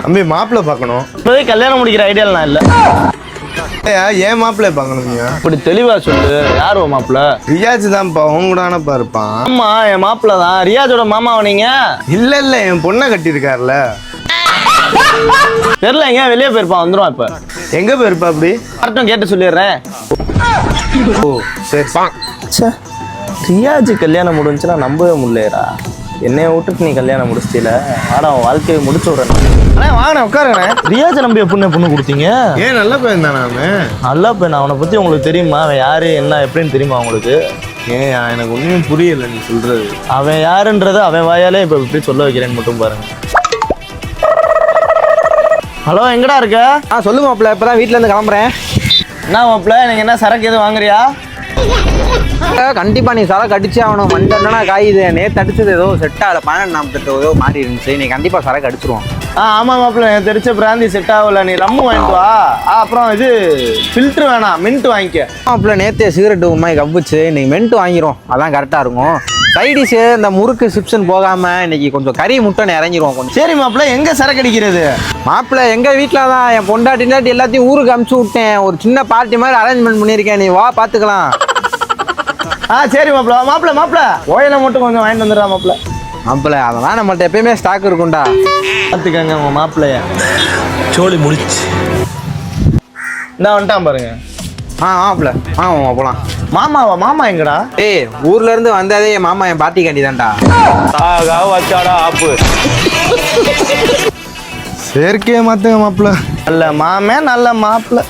தம்பி மாப்பிள்ளை பார்க்கணும். இப்போதே கல்யாணம் முடிக்கிற ஐடியாவில் நான் இல்லை. ஏன் மாப்பிள்ளை பார்க்கணுங்க? இப்படி தெளிவா சொல்லு. யார் மாப்பிள்ள? ரியாஜ் தான்ப்பா. உங்க கூட தானப்பா இருப்பான். ஆமா, என் மாப்பிள்ள தான். ரியாஜோட மாமாவா நீங்க? இல்ல என் பொண்ணை கட்டியிருக்காருல. தெரியல, எங்க வெளியே போயிருப்பான். வந்துடும். இப்ப எங்க போயிருப்பா? அப்படி கரெக்டும் கேட்டு சொல்லிடுறேன். ஓ சரி. ரியாஜ் கல்யாணம் முடிஞ்சுன்னா நம்பவே முடியலடா. என்னைய விட்டுட்டு நீ கல்யாணம் முடிச்சிட்டீல. ஆனா அவன் வாழ்க்கையை முடிச்சு விடுறேன். வாங்க உட்காருங்க. ரியாஜ் நம்பி பொண்ணு கொடுத்தீங்க. ஏன் நல்ல பையன் தானே அவன்? நல்ல பையன். அவனை பத்தி உங்களுக்கு தெரியுமா? அவன் யாரு என்ன எப்படின்னு தெரியுமா உங்களுக்கு? ஏன் எனக்கு ஒன்றும் புரியல நீ சொல்றது. அவன் யாருன்றதை அவன் வாயாலே இப்ப எப்படி சொல்ல வைக்கிறேன்னு மட்டும் பாருங்க. ஹலோ, எங்கடா இருக்க? சொல்லு மாப்பிள்ள. இப்பதான் வீட்டுல இருந்து கிளம்புறேன். என்ன மாப்பிள்ள, நீங்க என்ன சரக்கு எதுவும் வாங்குறியா? கண்டிப்பா நீ சரக்கு அடிச்சே ஆகணும். மண்டனா காயுது. நேற்று அடிச்சது ஏதோ செட் ஆகல. 12 ஏதோ மாறி இருந்துச்சு. நீ கண்டிப்பா சரக்கு அடிச்சிருவோம். ஆமா மாப்பிள்ள, எனக்கு தெரிச்ச பிராந்தி செட் ஆகல. நீ ரம்மு வாங்கிட்டு வா. அப்புறம் இது ஃபில்டர் வேணாம், மின்ட் வாங்கிக்க. மாப்பிள்ள நேற்று சிகரெட்டு உண்மை கவ்விச்சு. இன்னைக்கு மென்ட் வாங்கிரும். அதான் கரெக்டா இருக்கும். சைடிஷு இந்த முறுக்கு சிப்ஸ்ன்னு போகாம இன்னைக்கு கொஞ்சம் கறி முட்டை இறங்கிரும் கொஞ்சம். சரி மாப்பிள்ள, எங்க சரக்கு அடிக்கிறது? மாப்பிள்ள எங்க வீட்டுல தான். என் பொண்டாட்டி எல்லாத்தையும் ஊருக்கு அமுச்சு விட்டேன். ஒரு சின்ன பார்ட்டி மாதிரி அரேஞ்ச்மெண்ட் பண்ணியிருக்கேன். நீ வா பாத்துக்கலாம். சரி மாப்பிள்ள ஓயில மட்டும் கொஞ்சம் வாங்கிட்டு வந்துடுறா மாப்பிள்ள. மாப்பிள்ள அதெல்லாம் நம்மள்ட்ட எப்பயுமே ஸ்டாக் இருக்கும்டா. பார்த்துக்கங்க உங்க மாப்பிள்ளைய. சோழி முடிச்சு நான் வந்துட்டான் பாருங்க. மாப்பிள்ள மாமா போலாம். மாமாவா? மாமா எங்கடா? ஊர்ல இருந்து வந்ததே என் மாமா என் பாட்டி காண்டிதான்டா. வச்சாடா ஆப்பு. செயற்கையை மாத்துங்க மாப்பிள்ள. நல்ல மாமே நல்ல மாப்பிள்ள.